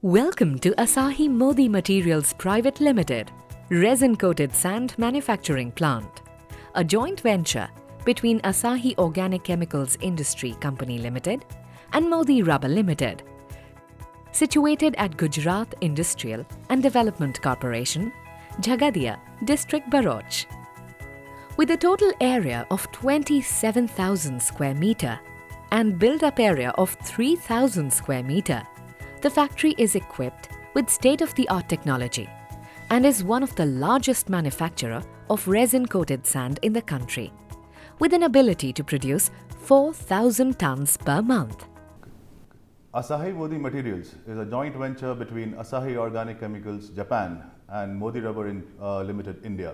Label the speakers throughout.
Speaker 1: Welcome to Asahi Modi Materials Private Limited, resin-coated sand manufacturing plant, a joint venture between Asahi Organic Chemicals Industry Company Limited and Modi Rubber Limited, situated at Gujarat Industrial and Development Corporation, Jhagadia, District Bharuch. With a total area of 27,000 square meter and build-up area of 3,000 square meter, the factory is equipped with state-of-the-art technology and is one of the largest manufacturer of resin-coated sand in the country, with an ability to produce 4,000 tons per month.
Speaker 2: Asahi Modi Materials is a joint venture between Asahi Organic Chemicals Japan and Modi Rubber Limited India.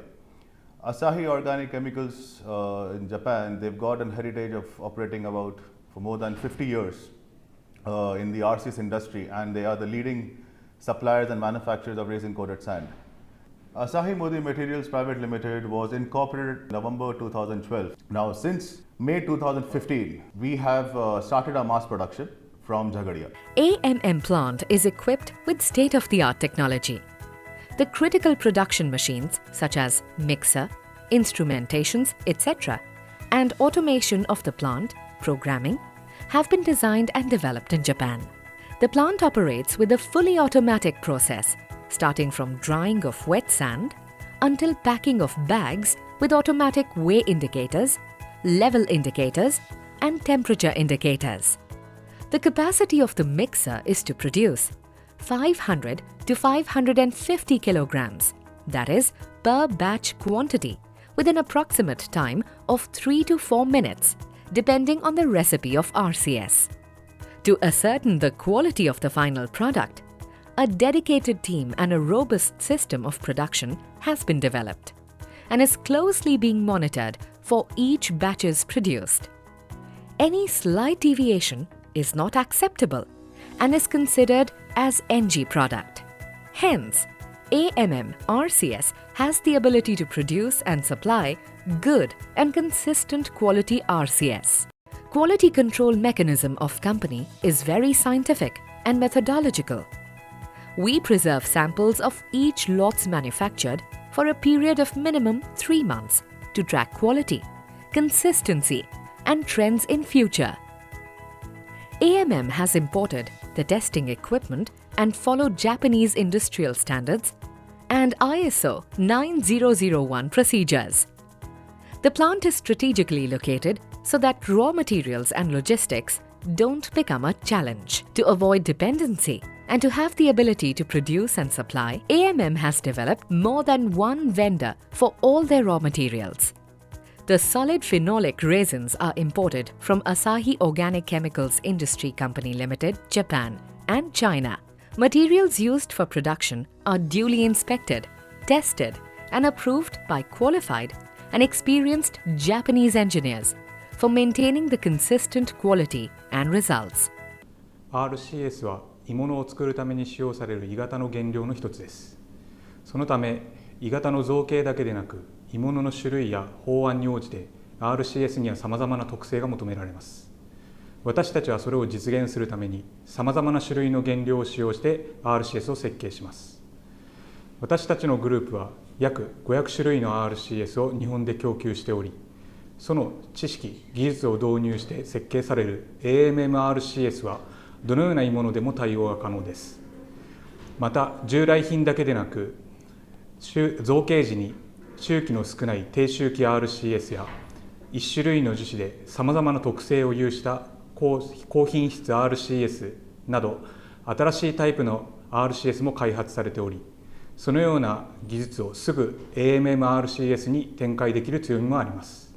Speaker 2: Asahi Organic Chemicals in Japan, they've got a heritage of operating for more than 50 years in the RCS industry, and they are the leading suppliers and manufacturers of resin-coated sand. Asahi Modi Materials Private Limited was incorporated in November 2012. Now, since May 2015, we have started our mass production from Jhagadia.
Speaker 1: AMM plant is equipped with state-of-the-art technology. The critical production machines such as mixer, instrumentations, etc., and automation of the plant, programming, have been designed and developed in Japan. The plant operates with a fully automatic process, starting from drying of wet sand until packing of bags with automatic weigh indicators, level indicators, and temperature indicators. The capacity of the mixer is to produce 500 to 550 kilograms, that is, per batch quantity, with an approximate time of 3 to 4 minutes, depending on the recipe of RCS. To ascertain the quality of the final product, a dedicated team and a robust system of production has been developed and is closely being monitored for each batches produced. Any slight deviation is not acceptable and is considered as NG product. Hence, AMM RCS has the ability to produce and supply good and consistent quality RCS. Quality control mechanism of company is very scientific and methodological. We preserve samples of each lots manufactured for a period of minimum 3 months to track quality, consistency, and trends in future. AMM has imported the testing equipment and followed Japanese industrial standards and ISO 9001 procedures. The plant is strategically located so that raw materials and logistics don't become a challenge. To avoid dependency and to have the ability to produce and supply, AMM has developed more than one vendor for all their raw materials. The solid phenolic resins are imported from Asahi Organic Chemicals Industry Company Limited, Japan, and China. Materials used for production are duly inspected, tested, and approved by qualified and experienced Japanese engineers for maintaining the consistent quality and results.
Speaker 3: RCS は鋳物を作るために使用される鋳型の原料の一つです。そのため、鋳型の造形だけでなく、鋳物の種類や法案に応じて RCS にはさまざまな特性が求められます。私たちはそれを実現するためにさまざまな種類の原料を使用して RCS を設計します。私たちのグループは約500種類の RCS を日本で供給しており、その知識・技術を導入して設計される AMM-RCS はどのような鋳物でも対応が可能です。また、従来品だけでなく、造形時に周期の少ない低周期 RCS や1種類の樹脂でさまざまな特性を有した高品質 RCS など新しいタイプの RCS も開発されており、そのような技術をすぐ AMM-RCS に展開できる強みもあります。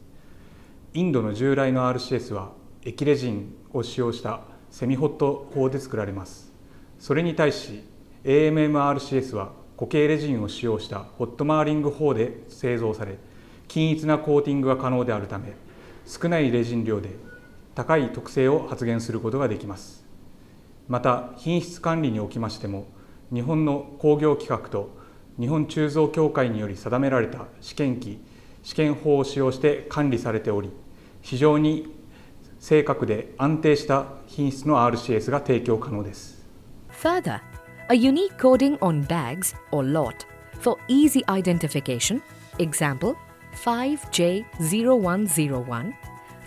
Speaker 3: インドの従来の RCS は液レジンを使用したセミホット砲で作られます。それに対し AMM-RCS は固形レジンを使用したホットマーリング砲で製造され、均一なコーティングが可能であるため、少ないレジン量で高い特性を発現することができます。また、品質管理におきましても、日本の工業規格と日本鋳造協会により定められた試験法を使用して管理されており、非常に正確で安定した品質の RCS が提供可能です。
Speaker 1: Further, a unique coding on bags or lot for easy identification. Example 5J0101.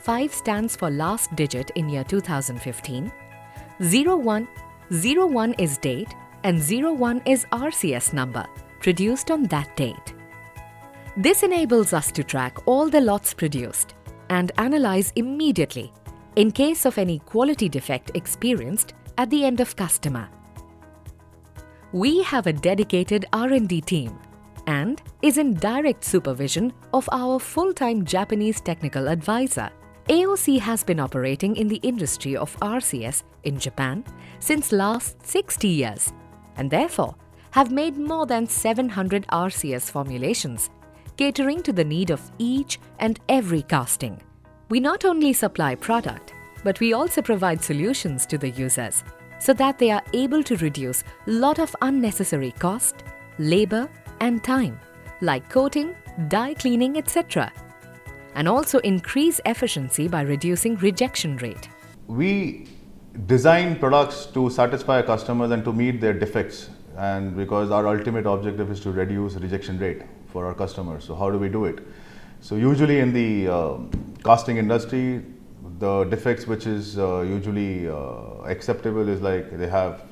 Speaker 1: 5 stands for last digit in year 2015. 01 is date and 01 is RCS number produced on that date. This enables us to track all the lots produced and analyze immediately in case of any quality defect experienced at the end of customer. We have a dedicated R&D team and is in direct supervision of our full-time Japanese technical advisor. AOC has been operating in the industry of RCS in Japan since last 60 years and therefore have made more than 700 RCS formulations, catering to the need of each and every casting. We not only supply product, but we also provide solutions to the users so that they are able to reduce lot of unnecessary cost, labor and time like coating, dye cleaning, etc. and also increase efficiency by reducing rejection rate.
Speaker 2: We design products to satisfy customers and to meet their defects, and because our ultimate objective is to reduce rejection rate for our customers. So how do we do it? So usually in the casting industry, the defects which is usually acceptable is like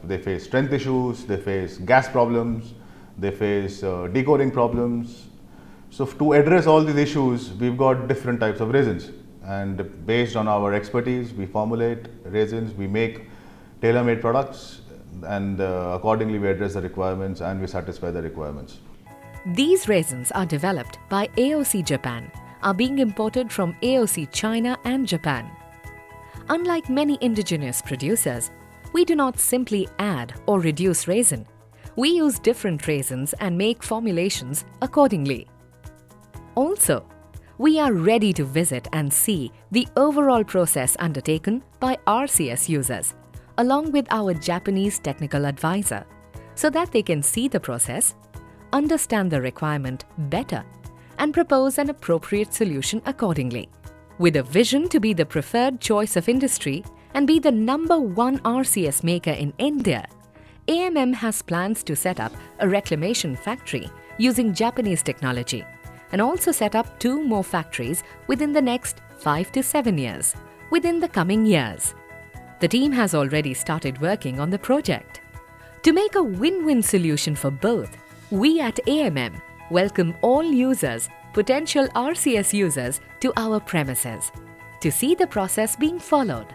Speaker 2: they face strength issues, they face gas problems, they face decoding problems. So to address all these issues, we've got different types of resins, and based on our expertise, we formulate resins, we make tailor-made products, and accordingly we address the requirements and we satisfy the requirements.
Speaker 1: These resins are developed by AOC Japan, are being imported from AOC China and Japan. Unlike many indigenous producers, we do not simply add or reduce resin. We use different resins and make formulations accordingly. Also, we are ready to visit and see the overall process undertaken by RCS users, along with our Japanese technical advisor, so that they can see the process, understand the requirement better, and propose an appropriate solution accordingly. With a vision to be the preferred choice of industry and be the #1 RCS maker in India, AMM has plans to set up a reclamation factory using Japanese technology and also set up 2 more factories within the next 5 to 7 years, within the coming years. The team has already started working on the project. To make a win-win solution for both, we at AMM welcome all users, potential RCS users, to our premises to see the process being followed.